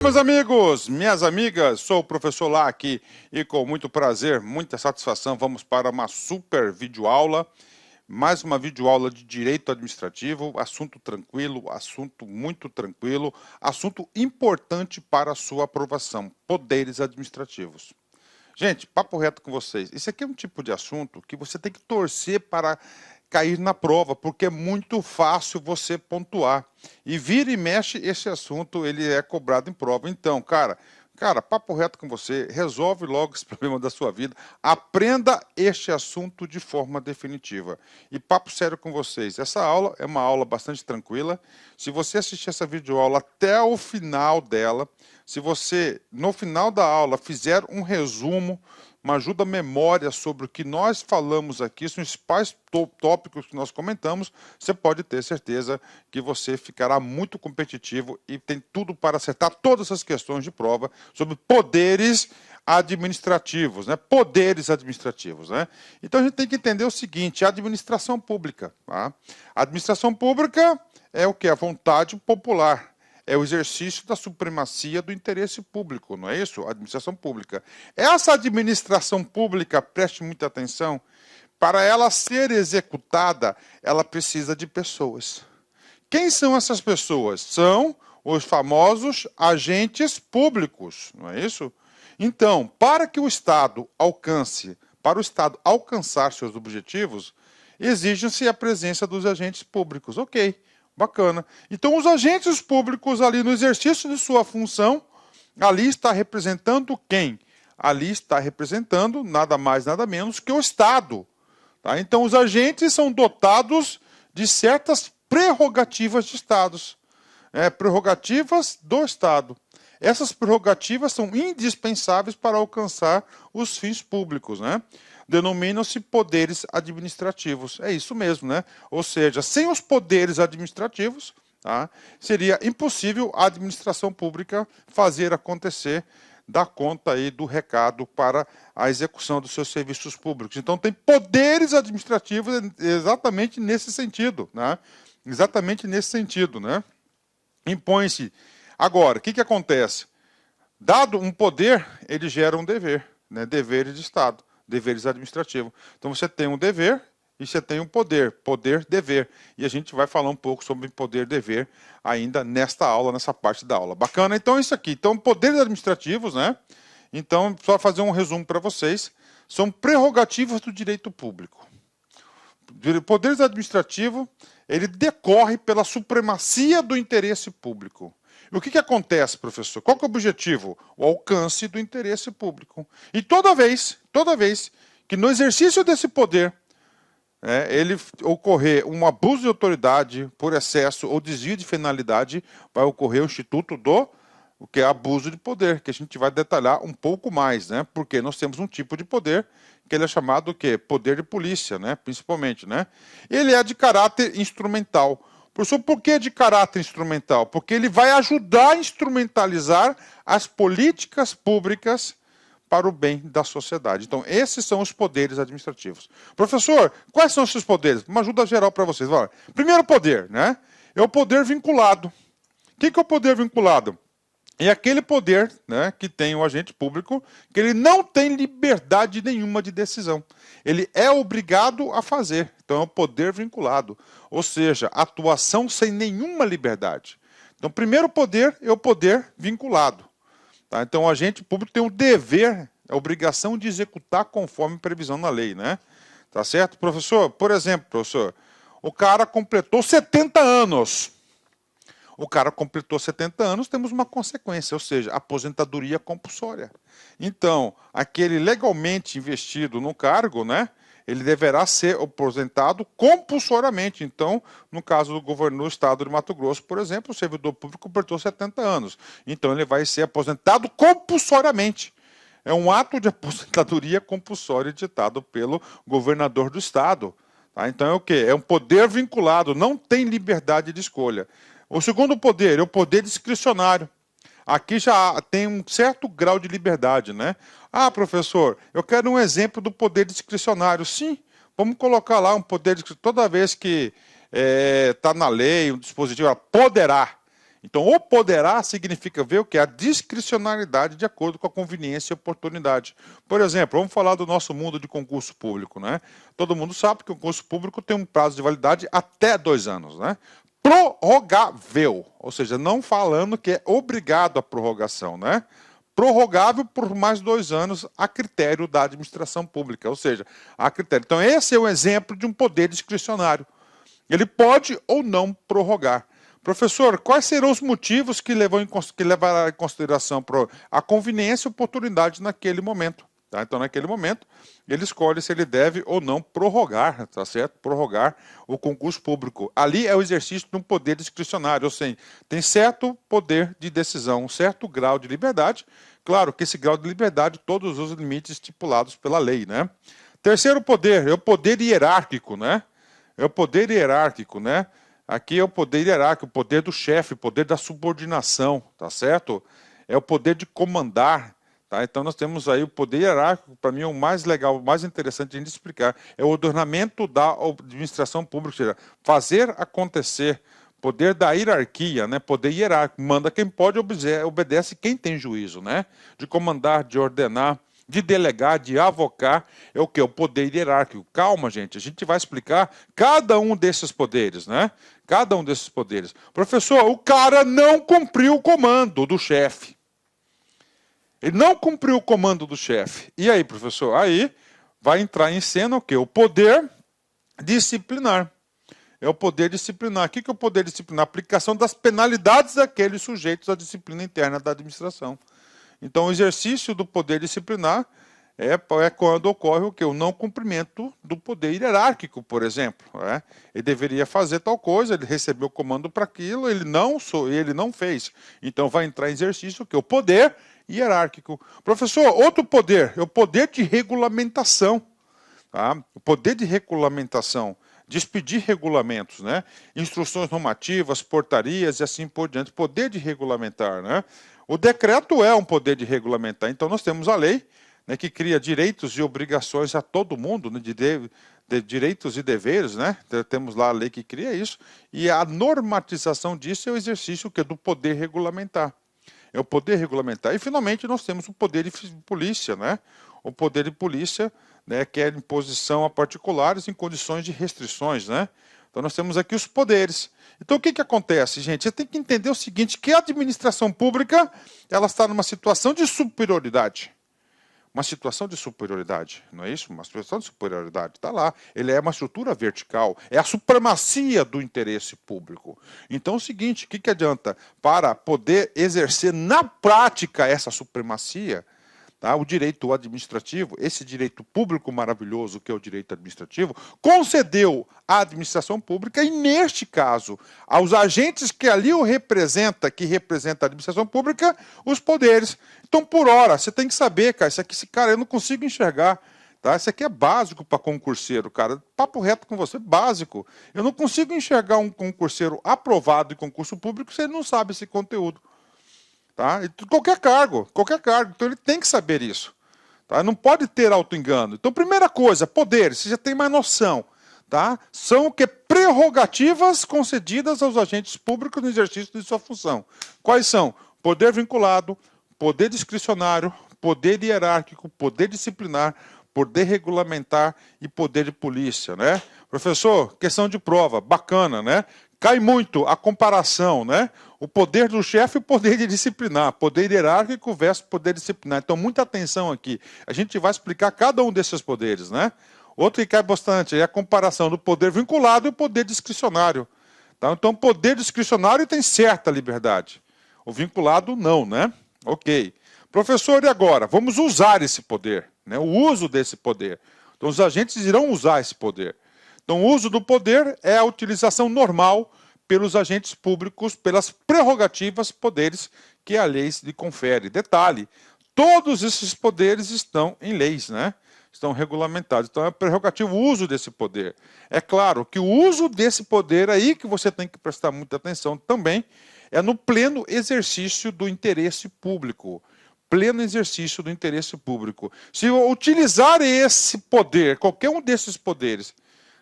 Meus amigos, minhas amigas, sou o professor Lá aqui e com muito prazer, muita satisfação, vamos para uma super videoaula, mais uma videoaula de direito administrativo, assunto tranquilo, assunto muito tranquilo, assunto importante para a sua aprovação, poderes administrativos. Gente, papo reto com vocês, esse aqui é um tipo de assunto que você tem que torcer para cair na prova, porque é muito fácil você pontuar. E vira e mexe, esse assunto ele é cobrado em prova. Então, cara, papo reto com você, resolve logo esse problema da sua vida, aprenda este assunto de forma definitiva. E papo sério com vocês, essa aula é uma aula bastante tranquila. Se você assistir essa videoaula até o final dela, se você, no final da aula, fizer um resumo, uma ajuda à memória sobre o que nós falamos aqui, os principais tópicos que nós comentamos, você pode ter certeza que você ficará muito competitivo e tem tudo para acertar todas as questões de prova sobre poderes administrativos, né? Poderes administrativos, né? Então a gente tem que entender o seguinte, a administração pública, tá? A administração pública é o que? A vontade popular. É o exercício da supremacia do interesse público, não é isso? A administração pública. Essa administração pública, preste muita atenção, para ela ser executada, ela precisa de pessoas. Quem são essas pessoas? São os famosos agentes públicos, não é isso? Então, para que o Estado alcance, para o Estado alcançar seus objetivos, exige-se a presença dos agentes públicos. Ok. Bacana. Então, os agentes públicos ali no exercício de sua função, ali está representando quem? Ali está representando nada mais, nada menos que o Estado. Tá? Então, os agentes são dotados de certas prerrogativas de Estados. Prerrogativas do Estado. Essas prerrogativas são indispensáveis para alcançar os fins públicos, né? Denominam-se poderes administrativos. É isso mesmo, né? Ou seja, sem os poderes administrativos, tá, seria impossível a administração pública fazer acontecer, dar conta aí do recado para a execução dos seus serviços públicos. Então, tem poderes administrativos exatamente nesse sentido, né? Exatamente nesse sentido, né? Impõe-se. Agora, o que acontece? Dado um poder, ele gera um dever, né? Deveres de Estado. Deveres administrativos. Então você tem um dever e você tem um poder, poder-dever. E a gente vai falar um pouco sobre poder-dever ainda nesta aula, nessa parte da aula. Bacana? Então é isso aqui. Então, poderes administrativos, né? Então, só fazer um resumo para vocês. São prerrogativas do direito público. Poderes administrativos, ele decorre pela supremacia do interesse público. E o que acontece, professor? Qual que é o objetivo? O alcance do interesse público. E toda vez que no exercício desse poder, ele ocorrer um abuso de autoridade por excesso ou desvio de finalidade, vai ocorrer o instituto do o que é abuso de poder, que a gente vai detalhar um pouco mais, né? Porque nós temos um tipo de poder que ele é chamado o quê? Poder de polícia, né? Principalmente, né? Ele é de caráter instrumental. Professor, por que de caráter instrumental? Porque ele vai ajudar a instrumentalizar as políticas públicas para o bem da sociedade. Então, esses são os poderes administrativos. Professor, quais são esses poderes? Uma ajuda geral para vocês. Vai. Primeiro poder, né? É o poder vinculado. O que é o poder vinculado? É aquele poder, né, que tem o agente público, que ele não tem liberdade nenhuma de decisão. Ele é obrigado a fazer. Então é o poder vinculado. Ou seja, atuação sem nenhuma liberdade. Então o primeiro poder é o poder vinculado. Tá? Então o agente público tem o dever, a obrigação de executar conforme previsão na lei, né? Tá certo? Professor, por exemplo, professor, o cara completou 70 anos. O cara completou 70 anos, temos uma consequência, ou seja, aposentadoria compulsória. Então, aquele legalmente investido no cargo, né, ele deverá ser aposentado compulsoriamente. Então, no caso do governo do estado de Mato Grosso, por exemplo, o servidor público completou 70 anos. Então, ele vai ser aposentado compulsoriamente. É um ato de aposentadoria compulsória ditado pelo governador do estado. Tá? Então, é o quê? É um poder vinculado, não tem liberdade de escolha. O segundo poder é o poder discricionário. Aqui já tem um certo grau de liberdade, né? Ah, professor, eu quero um exemplo do poder discricionário. Sim, vamos colocar lá um poder discricionário. Toda vez que está na lei, um dispositivo, poderá. Então, o poderá significa ver o que? A discricionariedade de acordo com a conveniência e oportunidade. Por exemplo, vamos falar do nosso mundo de concurso público, né? Todo mundo sabe que o concurso público tem um prazo de validade até 2 anos, né? Prorrogável, ou seja, não falando que é obrigado a prorrogação, né? Prorrogável por mais 2 anos a critério da administração pública, ou seja, a critério. Então, esse é o exemplo de um poder discricionário. Ele pode ou não prorrogar. Professor, quais serão os motivos que levará em consideração a conveniência e oportunidade naquele momento? Tá? Então, naquele momento, ele escolhe se ele deve ou não prorrogar, tá certo? Prorrogar o concurso público. Ali é o exercício de um poder discricionário, ou seja, tem certo poder de decisão, um certo grau de liberdade. Claro que esse grau de liberdade, todos os limites estipulados pela lei, né? Terceiro poder é o poder hierárquico, né? É o poder hierárquico, né? Aqui é o poder hierárquico, o poder do chefe, o poder da subordinação, tá certo? É o poder de comandar, tá? Então nós temos aí o poder hierárquico, para mim é o mais legal, o mais interessante de a gente explicar, é o ordenamento da administração pública, ou seja, fazer acontecer, poder da hierarquia, né? Poder hierárquico, manda quem pode, obedece quem tem juízo, né? De comandar, de ordenar, de delegar, de avocar, é o que? O poder hierárquico. Calma, gente, a gente vai explicar cada um desses poderes, né? Cada um desses poderes. Professor, o cara não cumpriu o comando do chefe. Ele não cumpriu o comando do chefe. E aí, professor? Aí vai entrar em cena o quê? O poder disciplinar. É o poder disciplinar. O que é o poder disciplinar? A aplicação das penalidades daqueles sujeitos à disciplina interna da administração. Então, o exercício do poder disciplinar é quando ocorre o quê? O não cumprimento do poder hierárquico, por exemplo. Né? Ele deveria fazer tal coisa, ele recebeu o comando para aquilo, ele não fez. Então, vai entrar em exercício o quê? O poder hierárquico. Professor, outro poder é o poder de regulamentação. Tá? O poder de regulamentação, de expedir regulamentos, né? Instruções normativas, portarias e assim por diante. Poder de regulamentar, né? O decreto é um poder de regulamentar. Então, nós temos a lei, né, que cria direitos e obrigações a todo mundo, né, de direitos e deveres, né? Temos lá a lei que cria isso, e a normatização disso é o exercício do poder regulamentar. É o poder regulamentar. E, finalmente, nós temos o poder de polícia, né? O poder de polícia, né, que é a imposição a particulares em condições de restrições, né? Então, nós temos aqui os poderes. Então, o que acontece, gente? Você tem que entender o seguinte, que a administração pública, ela está numa situação de superioridade. Uma situação de superioridade, não é isso? Uma situação de superioridade, está lá. Ele é uma estrutura vertical, é a supremacia do interesse público. Então, é o seguinte, o que adianta? Para poder exercer na prática essa supremacia, tá? O direito administrativo, esse direito público maravilhoso que é o direito administrativo, concedeu à administração pública, e neste caso, aos agentes que ali o representa, que representa a administração pública, os poderes. Então, por hora, você tem que saber, cara, esse cara eu não consigo enxergar. Tá? Isso aqui é básico para concurseiro, cara. Papo reto com você, básico. Eu não consigo enxergar um concurseiro aprovado em concurso público se ele não sabe esse conteúdo. Tá? Qualquer cargo. Então ele tem que saber isso. Tá? Não pode ter auto-engano. Então, primeira coisa, poderes, você já tem mais noção. Tá? São o que? Prerrogativas concedidas aos agentes públicos no exercício de sua função. Quais são? Poder vinculado, poder discricionário, poder hierárquico, poder disciplinar, poder regulamentar e poder de polícia. Né? Professor, questão de prova, bacana, né? Cai muito a comparação, né? O poder do chefe e o poder de disciplinar, poder hierárquico versus poder disciplinar. Então, muita atenção aqui. A gente vai explicar cada um desses poderes, né? Outro que cai bastante é a comparação do poder vinculado e o poder discricionário. Tá? Então, o poder discricionário tem certa liberdade. O vinculado, não, né? Ok. Professor, e agora? Vamos usar esse poder, né? O uso desse poder. Então, os agentes irão usar esse poder. Então, o uso do poder é a utilização normal pelos agentes públicos, pelas prerrogativas, poderes que a lei lhe confere. Detalhe, todos esses poderes estão em leis, né? Estão regulamentados. Então, é prerrogativo o uso desse poder. É claro que o uso desse poder aí que você tem que prestar muita atenção também é no pleno exercício do interesse público. Pleno exercício do interesse público. Se eu utilizar esse poder, qualquer um desses poderes,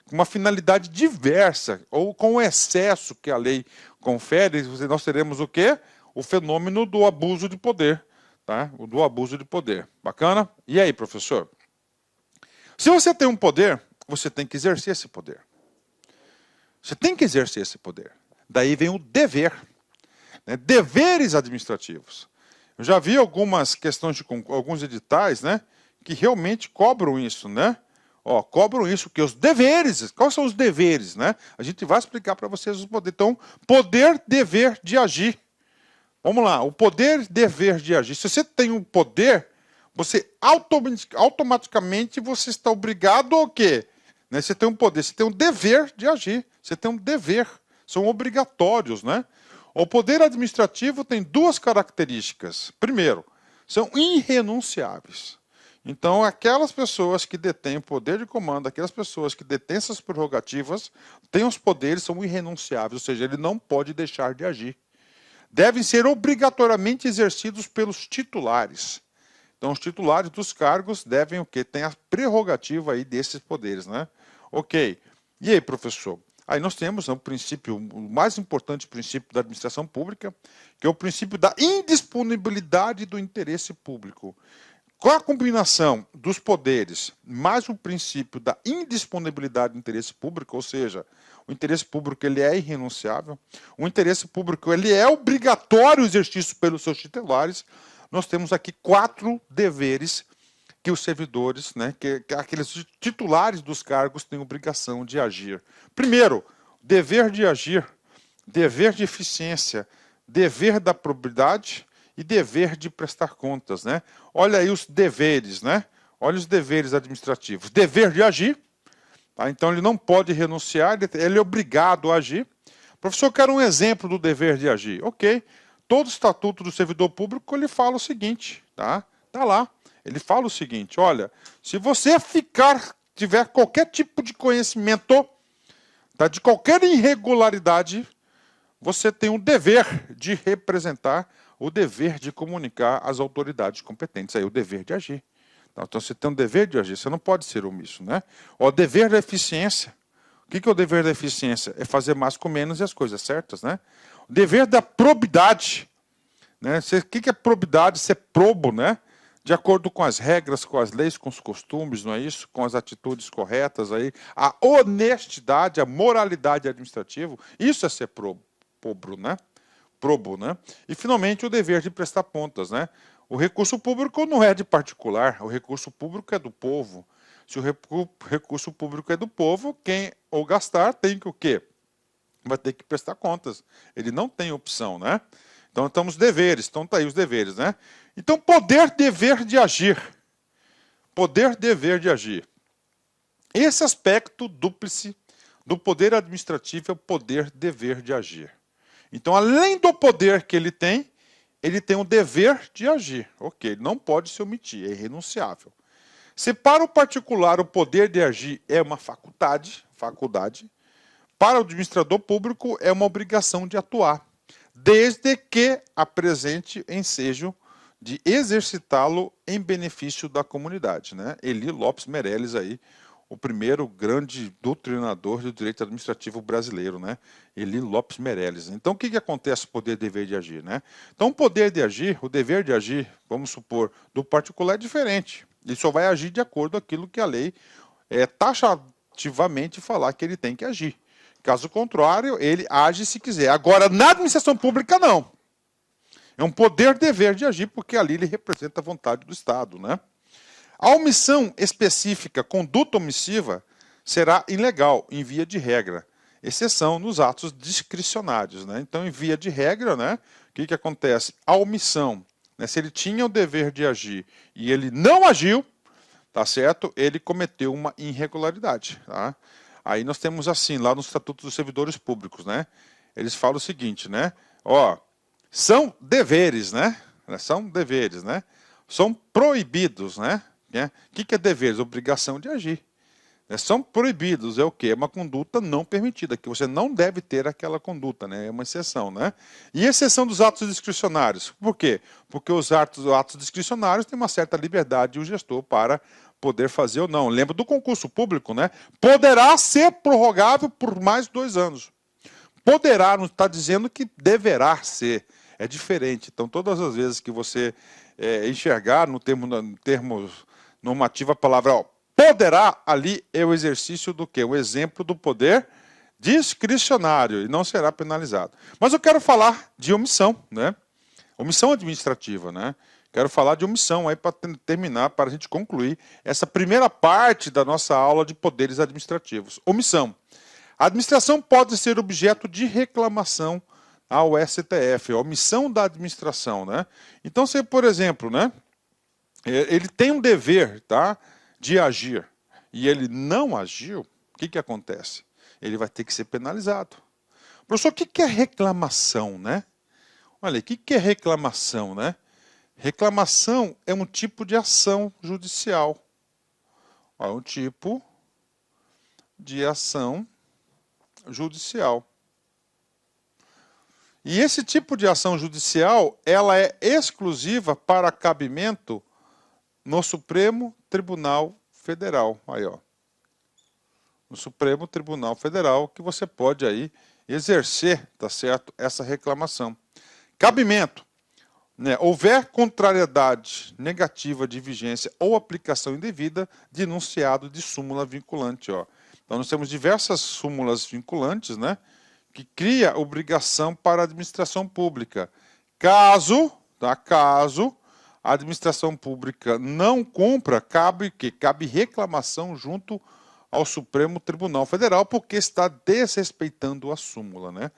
com uma finalidade diversa, ou com o excesso que a lei confere, nós teremos o quê? O fenômeno do abuso de poder, tá? O do abuso de poder. Bacana? E aí, professor? Se você tem um poder, você tem que exercer esse poder. Você tem que exercer esse poder. Daí vem o dever, né? Deveres administrativos. Eu já vi algumas questões de alguns editais, né, que realmente cobram isso, né? Ó, cobram isso, que os deveres, quais são os deveres, né? A gente vai explicar para vocês os poderes. Então, poder, dever de agir. Vamos lá, o poder, dever de agir. Se você tem um poder, você automaticamente você está obrigado ao quê? Né? Você tem um poder, você tem um dever de agir. Você tem um dever, são obrigatórios, né? O poder administrativo tem duas características. Primeiro, são irrenunciáveis. Então, aquelas pessoas que detêm o poder de comando, aquelas pessoas que detêm essas prerrogativas, têm os poderes, são irrenunciáveis, ou seja, ele não pode deixar de agir. Devem ser obrigatoriamente exercidos pelos titulares. Então, os titulares dos cargos devem o quê? Tem a prerrogativa aí desses poderes, né? Ok. E aí, professor? Aí nós temos o princípio, o mais importante princípio da administração pública, que é o princípio da indisponibilidade do interesse público. Com a combinação dos poderes mais o princípio da indisponibilidade do interesse público, ou seja, o interesse público ele é irrenunciável, o interesse público ele é obrigatório exercício pelos seus titulares, nós temos aqui 4 deveres que os servidores, né, que aqueles titulares dos cargos têm obrigação de agir. Primeiro, dever de agir, dever de eficiência, dever da probidade e dever de prestar contas, né? Olha aí os deveres, né? Olha os deveres administrativos. Dever de agir, tá? Então ele não pode renunciar, ele é obrigado a agir. Professor, quero um exemplo do dever de agir. Ok, todo o estatuto do servidor público ele fala o seguinte, tá? Tá lá. Ele fala o seguinte, olha, se você tiver qualquer tipo de conhecimento, tá, de qualquer irregularidade, você tem o dever de representar, o dever de comunicar às autoridades competentes, aí o dever de agir. Então você tem um dever de agir, você não pode ser omisso, né? O dever da eficiência. O que é o dever da eficiência? É fazer mais com menos e as coisas certas, né? O dever da probidade, né? O que é probidade? Ser probo, né? De acordo com as regras, com as leis, com os costumes, não é isso? Com as atitudes corretas aí, a honestidade, a moralidade administrativa, isso é ser probo, né? Probo, né? E finalmente o dever de prestar contas, né? O recurso público não é de particular, o recurso público é do povo. Se o recurso público é do povo, quem o gastar tem que o quê? Vai ter que prestar contas. Ele não tem opção, né? Então, estamos deveres. Então, tá aí os deveres, né? Então, poder, dever de agir. Poder, dever de agir. Esse aspecto dúplice do poder administrativo é o poder, dever de agir. Então, além do poder que ele tem o dever de agir. Ok, ele não pode se omitir, é irrenunciável. Se para o particular o poder de agir é uma faculdade, para o administrador público é uma obrigação de atuar, desde que apresente ensejo de exercitá-lo em benefício da comunidade, né? Eli Lopes Meireles aí, o primeiro grande doutrinador do direito administrativo brasileiro, né? Eli Lopes Meireles. Então, o que acontece com o poder e dever de agir, né? Então, o poder de agir, o dever de agir, vamos supor, do particular é diferente. Ele só vai agir de acordo com aquilo que a lei taxativamente falar que ele tem que agir. Caso contrário, ele age se quiser. Agora, na administração pública, não. É um poder-dever de agir, porque ali ele representa a vontade do Estado, né? A omissão específica, conduta omissiva, será ilegal, em via de regra, exceção nos atos discricionários, né? Então, em via de regra, né, o que acontece? A omissão, né, se ele tinha o dever de agir e ele não agiu, tá certo? Ele cometeu uma irregularidade, tá? Aí nós temos assim, lá no Estatuto dos Servidores Públicos, né? Eles falam o seguinte, né? Ó, são deveres, né? São deveres, né? São proibidos, né? O que é deveres? Obrigação de agir. São proibidos, é o quê? É uma conduta não permitida, que você não deve ter aquela conduta, né? É uma exceção, né? E exceção dos atos discricionários. Por quê? Porque os atos discricionários têm uma certa liberdade o gestor para poder fazer ou não. Lembra do concurso público, né? Poderá ser prorrogável por mais 2 anos. Poderá não está dizendo que deverá ser. É diferente. Então, todas as vezes que você enxergar no termo normativo a palavra poderá, ali é o exercício do quê? O exemplo do poder discricionário e não será penalizado. Mas eu quero falar de omissão, né? Omissão administrativa, né? Quero falar de omissão aí para terminar, para a gente concluir essa primeira parte da nossa aula de poderes administrativos. Omissão. A administração pode ser objeto de reclamação ao STF, a omissão da administração, né? Então, se, por exemplo, né, ele tem um dever, tá, de agir e ele não agiu, o que acontece? Ele vai ter que ser penalizado. Professor, o que é reclamação, né? Olha, o que é reclamação, né? Reclamação é um tipo de ação judicial. É um tipo de ação judicial. E esse tipo de ação judicial, ela é exclusiva para cabimento no Supremo Tribunal Federal. Aí, ó. No Supremo Tribunal Federal, que você pode aí exercer, tá certo, essa reclamação. Cabimento. Né, houver contrariedade negativa de vigência ou aplicação indevida de enunciado de súmula vinculante. Ó. Então, nós temos diversas súmulas vinculantes, né, que cria obrigação para a administração pública. Caso a administração pública não cumpra, cabe reclamação junto ao Supremo Tribunal Federal, porque está desrespeitando a súmula, né?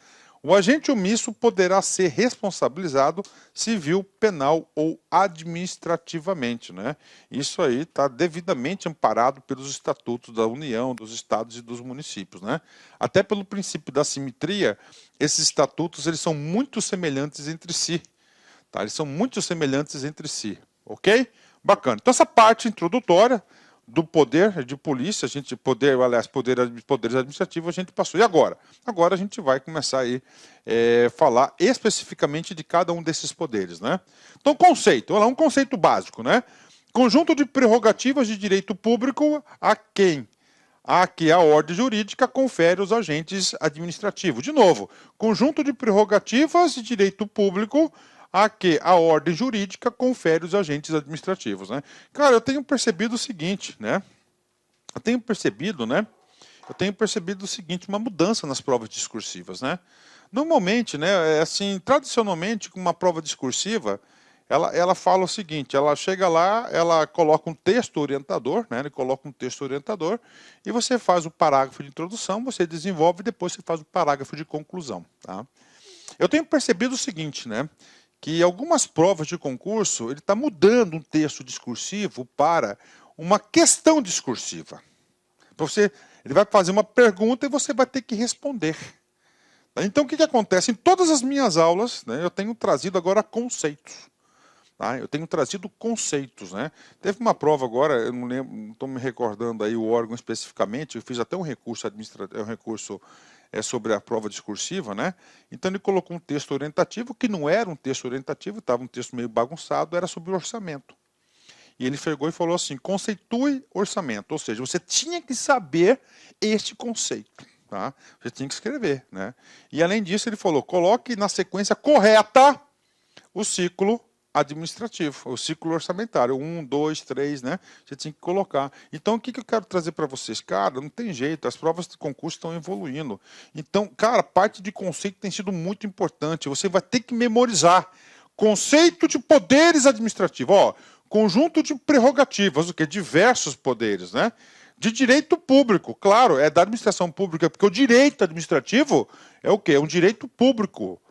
O agente omisso poderá ser responsabilizado civil, penal ou administrativamente, né? Isso aí está devidamente amparado pelos estatutos da União, dos estados e dos municípios, né? Até pelo princípio da simetria, esses estatutos eles são muito semelhantes entre si, tá? Eles são muito semelhantes entre si, ok? Bacana. Então essa parte introdutória do poder de polícia, poderes administrativos a gente passou. E agora? Agora a gente vai começar aí falar especificamente de cada um desses poderes, né? Então, conceito, olha lá, um conceito básico, né? Conjunto de prerrogativas de direito público a que a ordem jurídica confere aos agentes administrativos. De novo, conjunto de prerrogativas de direito público a que a ordem jurídica confere os agentes administrativos, né? Cara, eu tenho percebido o seguinte, né? Eu tenho percebido o seguinte, uma mudança nas provas discursivas, né? Normalmente, né, assim, tradicionalmente, com uma prova discursiva, ela fala o seguinte, ela chega lá, ela coloca um texto orientador, né? Ele coloca um texto orientador e você faz o parágrafo de introdução, você desenvolve e depois você faz o parágrafo de conclusão, tá? Eu tenho percebido o seguinte, né? Que algumas provas de concurso, ele está mudando um texto discursivo para uma questão discursiva. Ele vai fazer uma pergunta e você vai ter que responder. Então, o que acontece? Em todas as minhas aulas, né, eu tenho trazido agora conceitos. Tá? Eu tenho trazido conceitos. Né? Teve uma prova agora, eu não lembro, não estou me recordando aí o órgão especificamente, eu fiz até um recurso sobre a prova discursiva, né? Então ele colocou um texto orientativo, que não era um texto orientativo, estava um texto meio bagunçado, era sobre orçamento. E ele pegou e falou assim, conceitue orçamento, ou seja, você tinha que saber este conceito, tá? Você tinha que escrever, né? E além disso ele falou, coloque na sequência correta o ciclo administrativo, o ciclo orçamentário, 1, 2, 3, né? Você tinha que colocar. Então, o que eu quero trazer para vocês? Cara, não tem jeito, as provas de concurso estão evoluindo. Então, cara, a parte de conceito tem sido muito importante. Você vai ter que memorizar. Conceito de poderes administrativos. Ó, conjunto de prerrogativas, o que? Diversos poderes, né? De direito público, claro, é da administração pública, porque o direito administrativo é o quê? É um direito público.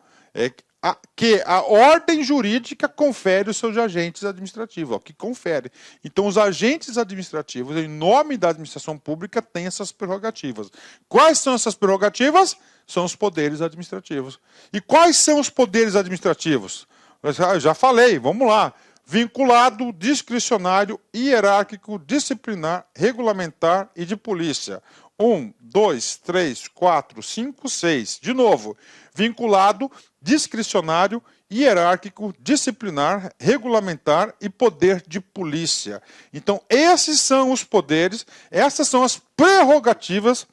Que a ordem jurídica confere os seus agentes administrativos, ó, que confere. Então, os agentes administrativos, em nome da administração pública, têm essas prerrogativas. Quais são essas prerrogativas? São os poderes administrativos. E quais são os poderes administrativos? Eu já falei, vamos lá. Vinculado, discricionário, hierárquico, disciplinar, regulamentar e de polícia. 1, 2, 3, 4, 5, 6. De novo, vinculado, discricionário, hierárquico, disciplinar, regulamentar e poder de polícia. Então, esses são os poderes, essas são as prerrogativas,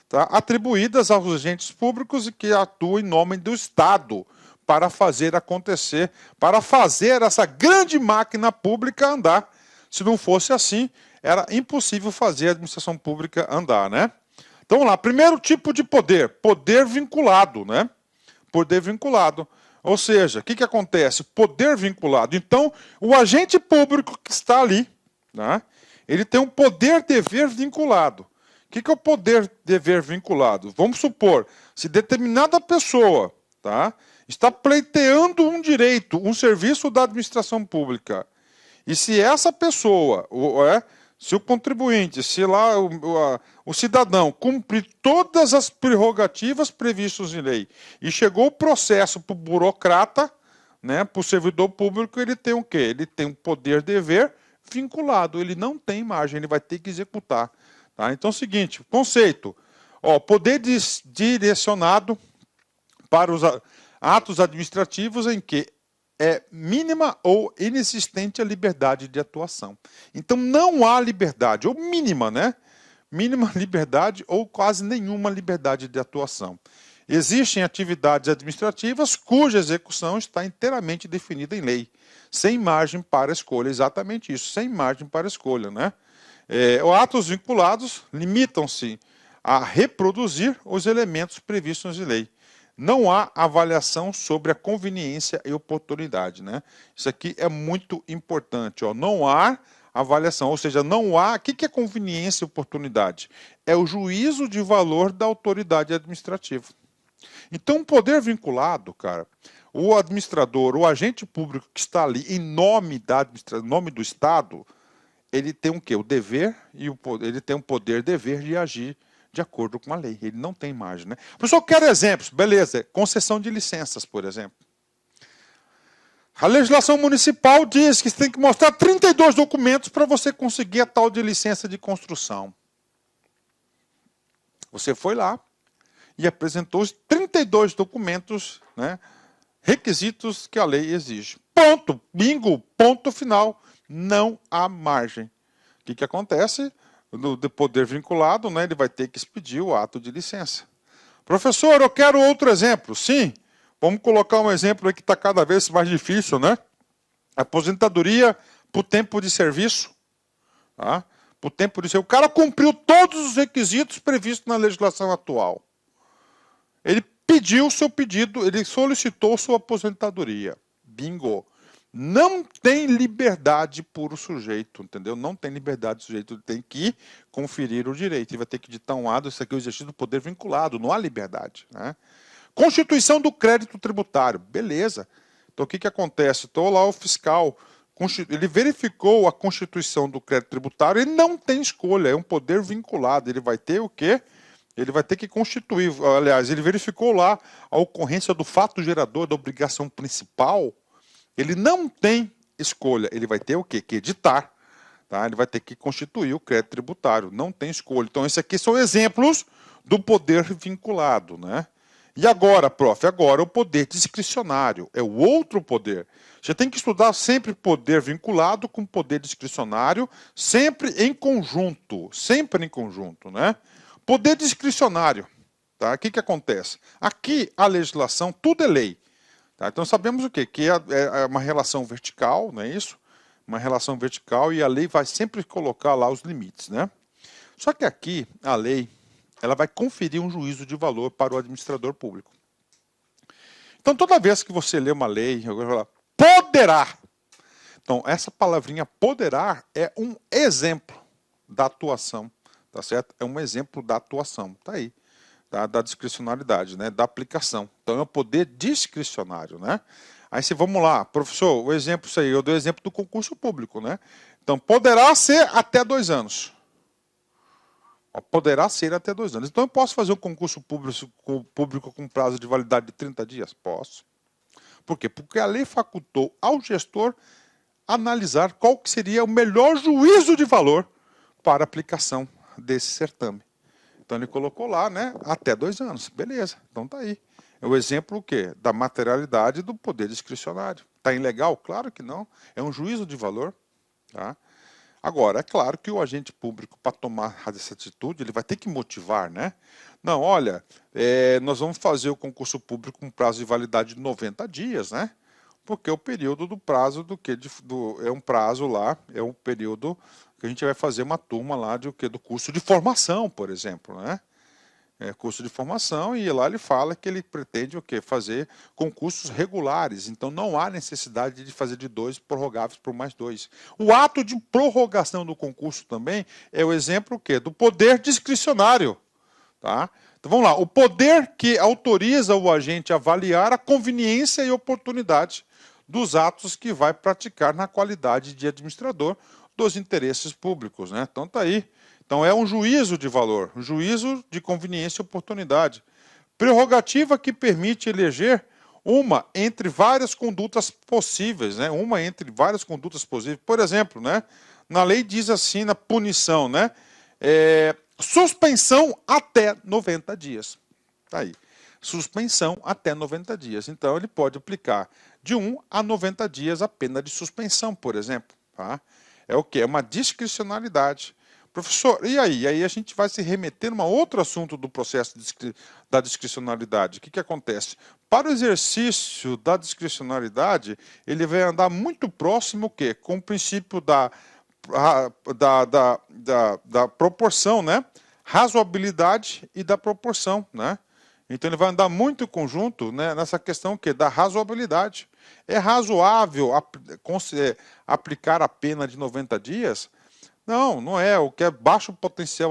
tá, atribuídas aos agentes públicos e que atuam em nome do Estado para fazer acontecer, para fazer essa grande máquina pública andar. Se não fosse assim, era impossível fazer a administração pública andar, né? Então, vamos lá. Primeiro tipo de poder, poder vinculado, né? Poder vinculado. Ou seja, o que acontece? Poder vinculado. Então, o agente público que está ali, né, ele tem um poder-dever vinculado. O que é o poder-dever vinculado? Vamos supor, se determinada pessoa, tá, está pleiteando um direito, um serviço da administração pública, e se essa pessoa, se o contribuinte, se lá o cidadão cumprir todas as prerrogativas previstas em lei e chegou o processo para o burocrata, né, para o servidor público, ele tem o quê? Ele tem um poder-dever vinculado, ele não tem margem, ele vai ter que executar. Tá? Então é o seguinte, conceito, poder direcionado para os atos administrativos em que é mínima ou inexistente a liberdade de atuação. Então não há liberdade, ou mínima, né? Mínima liberdade ou quase nenhuma liberdade de atuação. Existem atividades administrativas cuja execução está inteiramente definida em lei, sem margem para escolha, exatamente isso, sem margem para escolha, né? Atos vinculados limitam-se a reproduzir os elementos previstos em lei. Não há avaliação sobre a conveniência e oportunidade, né? Isso aqui é muito importante, não há avaliação, ou seja, não há... O que é conveniência e oportunidade? É o juízo de valor da autoridade administrativa. Então, um poder vinculado, cara, o administrador, o agente público que está ali em nome do Estado, ele tem o quê? O dever e ele tem um poder-dever de agir de acordo com a lei. Ele não tem margem, né? Professor, eu quero exemplos. Beleza. Concessão de licenças, por exemplo. A legislação municipal diz que você tem que mostrar 32 documentos para você conseguir a tal de licença de construção. Você foi lá e apresentou os 32 documentos, né, requisitos que a lei exige. Ponto. Bingo. Ponto final. Não há margem. O que acontece? Do poder vinculado, né, ele vai ter que expedir o ato de licença. Professor, eu quero outro exemplo. Sim, vamos colocar um exemplo aí que está cada vez mais difícil, né? Aposentadoria por tempo de serviço. Tá? Por tempo de serviço. O cara cumpriu todos os requisitos previstos na legislação atual. Ele pediu o seu pedido, ele solicitou sua aposentadoria. Bingo. Não tem liberdade por o sujeito, entendeu? Não tem liberdade do sujeito, ele tem que conferir o direito. Ele vai ter que ditar um ato, isso aqui é o exercício do poder vinculado, não há liberdade, né? Constituição do crédito tributário, beleza. Então o que acontece? Estou lá o fiscal, ele verificou a constituição do crédito tributário, ele não tem escolha, é um poder vinculado, ele vai ter o quê? Ele vai ter que constituir, aliás, ele verificou lá a ocorrência do fato gerador da obrigação principal. Ele não tem escolha, ele vai ter o quê? Que editar, tá? Ele vai ter que constituir o crédito tributário, não tem escolha. Então, esses aqui são exemplos do poder vinculado, né? E agora, prof, agora o poder discricionário, é o outro poder. Você tem que estudar sempre poder vinculado com poder discricionário, sempre em conjunto, né? Poder discricionário, tá? O que acontece? Aqui, a legislação, tudo é lei. Tá, então sabemos o quê? Que é uma relação vertical, não é isso? Uma relação vertical e a lei vai sempre colocar lá os limites, né? Só que aqui, a lei, ela vai conferir um juízo de valor para o administrador público. Então toda vez que você lê uma lei, eu vou falar, poderá. Então essa palavrinha poderá é um exemplo da atuação, tá certo? É um exemplo da atuação, tá aí. Da discricionalidade, né, da aplicação. Então é o poder discricionário, né? Aí se vamos lá, professor, o exemplo, isso aí, eu dei o exemplo do concurso público, né? Então poderá ser até 2 anos. Poderá ser até 2 anos. Então eu posso fazer um concurso público com prazo de validade de 30 dias? Posso. Por quê? Porque a lei facultou ao gestor analisar qual que seria o melhor juízo de valor para a aplicação desse certame. Então ele colocou lá, né, até 2 anos. Beleza, então tá aí. É o exemplo o quê? Da materialidade do poder discricionário. Está ilegal? Claro que não. É um juízo de valor. Tá? Agora, é claro que o agente público, para tomar essa atitude, ele vai ter que motivar, né? Não, olha, nós vamos fazer o concurso público com prazo de validade de 90 dias, né? Porque o período do prazo é um prazo lá, é um período que a gente vai fazer uma turma lá do curso de formação, por exemplo, né? Curso de formação, e lá ele fala que ele pretende o quê? Fazer concursos regulares, então não há necessidade de fazer de 2 prorrogáveis por mais 2. O ato de prorrogação do concurso também é o exemplo o quê? Do poder discricionário. Tá? Então vamos lá, o poder que autoriza o agente a avaliar a conveniência e oportunidade dos atos que vai praticar na qualidade de administrador dos interesses públicos. Né? Então está aí. Então é um juízo de valor, um juízo de conveniência e oportunidade. Prerrogativa que permite eleger uma entre várias condutas possíveis, né? Uma entre várias condutas possíveis. Por exemplo, né? Na lei diz assim, na punição, né? Suspensão até 90 dias. Tá aí. Suspensão até 90 dias. Então ele pode aplicar de 1 a 90 dias a pena de suspensão, por exemplo. Tá? É o que? É uma discricionalidade. Professor, e aí? E aí a gente vai se remeter a um outro assunto do processo da discricionalidade. O que acontece? Para o exercício da discricionalidade, ele vai andar muito próximo o quê? Com o princípio da proporção, né? Razoabilidade e da proporção, né? Então ele vai andar muito em conjunto, né, nessa questão o quê? Da razoabilidade. É razoável aplicar a pena de 90 dias? Não, não é. O que é baixo potencial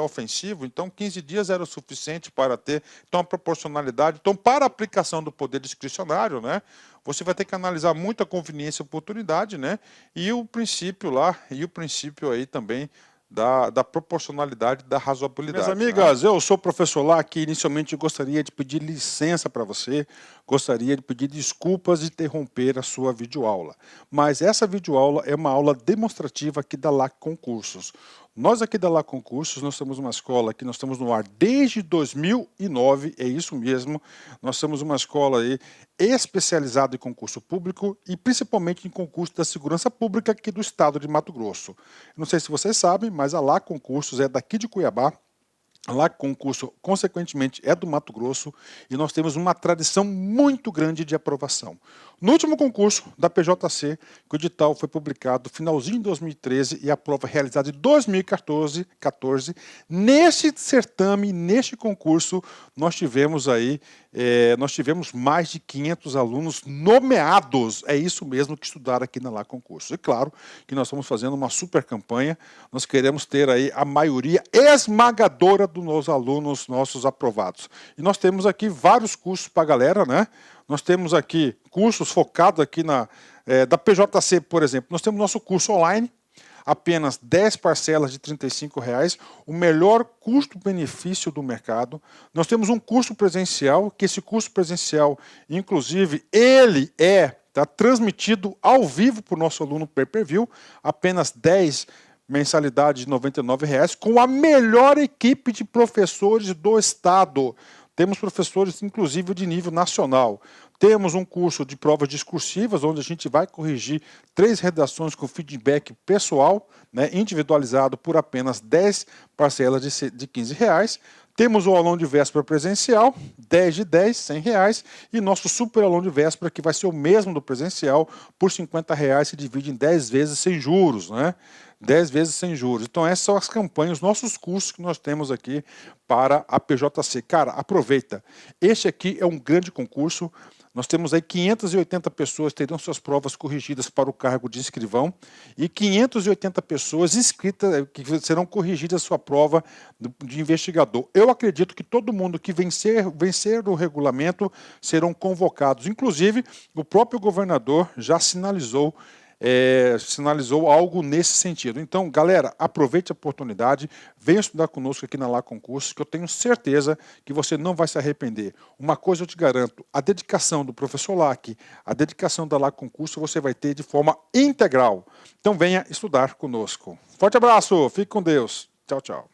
ofensivo, então 15 dias era o suficiente para ter então, a proporcionalidade. Então, para a aplicação do poder discricionário, né, você vai ter que analisar muito a conveniência e oportunidade, né, e o princípio lá, e o princípio aí também da proporcionalidade, da razoabilidade. Minhas amigas, eu sou o professor lá que inicialmente gostaria de pedir licença para você, gostaria de pedir desculpas de interromper a sua videoaula. Mas essa videoaula é uma aula demonstrativa aqui da LAC Concursos. Nós aqui da LAC Concursos, nós somos uma escola que nós estamos no ar desde 2009, é isso mesmo. Nós somos uma escola aí especializada em concurso público e principalmente em concurso da segurança pública aqui do estado de Mato Grosso. Não sei se vocês sabem, mas a LAC Concursos é daqui de Cuiabá. A LAC Concurso, consequentemente, é do Mato Grosso e nós temos uma tradição muito grande de aprovação. No último concurso da PJC, que o edital foi publicado no finalzinho de 2013 e a prova realizada em 2014, neste certame, neste concurso, nós tivemos mais de 500 alunos nomeados, é isso mesmo, que estudaram aqui na LAC Concurso. E claro que nós estamos fazendo uma super campanha, nós queremos ter aí a maioria esmagadora dos alunos nossos aprovados. E nós temos aqui vários cursos para a galera, né? Nós temos aqui cursos focados aqui da PJC, por exemplo. Nós temos nosso curso online, apenas 10 parcelas de R$ 35,00, o melhor custo-benefício do mercado. Nós temos um curso presencial, que esse curso presencial, inclusive, ele está transmitido ao vivo para o nosso aluno pay-per-view, apenas 10 mensalidade de R$ 99,00, com a melhor equipe de professores do estado. Temos professores, inclusive, de nível nacional. Temos um curso de provas discursivas, onde a gente vai corrigir 3 redações com feedback pessoal, né, individualizado por apenas 10 parcelas de R$ 15,00. Temos o aulão de véspera presencial, 10 de 10, R$ 100,00, e nosso super aulão de véspera, que vai ser o mesmo do presencial, por R$ 50,00, se divide em 10 vezes sem juros, né? 10 vezes sem juros. Então essas são as campanhas, os nossos cursos que nós temos aqui para a PJC. Cara, aproveita. Este aqui é um grande concurso. Nós temos aí 580 pessoas que terão suas provas corrigidas para o cargo de escrivão e 580 pessoas inscritas que serão corrigidas a sua prova de investigador. Eu acredito que todo mundo que vencer o regulamento serão convocados. Inclusive, o próprio governador já sinalizou algo nesse sentido. Então, galera, aproveite a oportunidade, venha estudar conosco aqui na LAC Concursos, que eu tenho certeza que você não vai se arrepender. Uma coisa eu te garanto, a dedicação do professor LAC, a dedicação da LAC Concurso, você vai ter de forma integral. Então, venha estudar conosco. Forte abraço, fique com Deus. Tchau, tchau.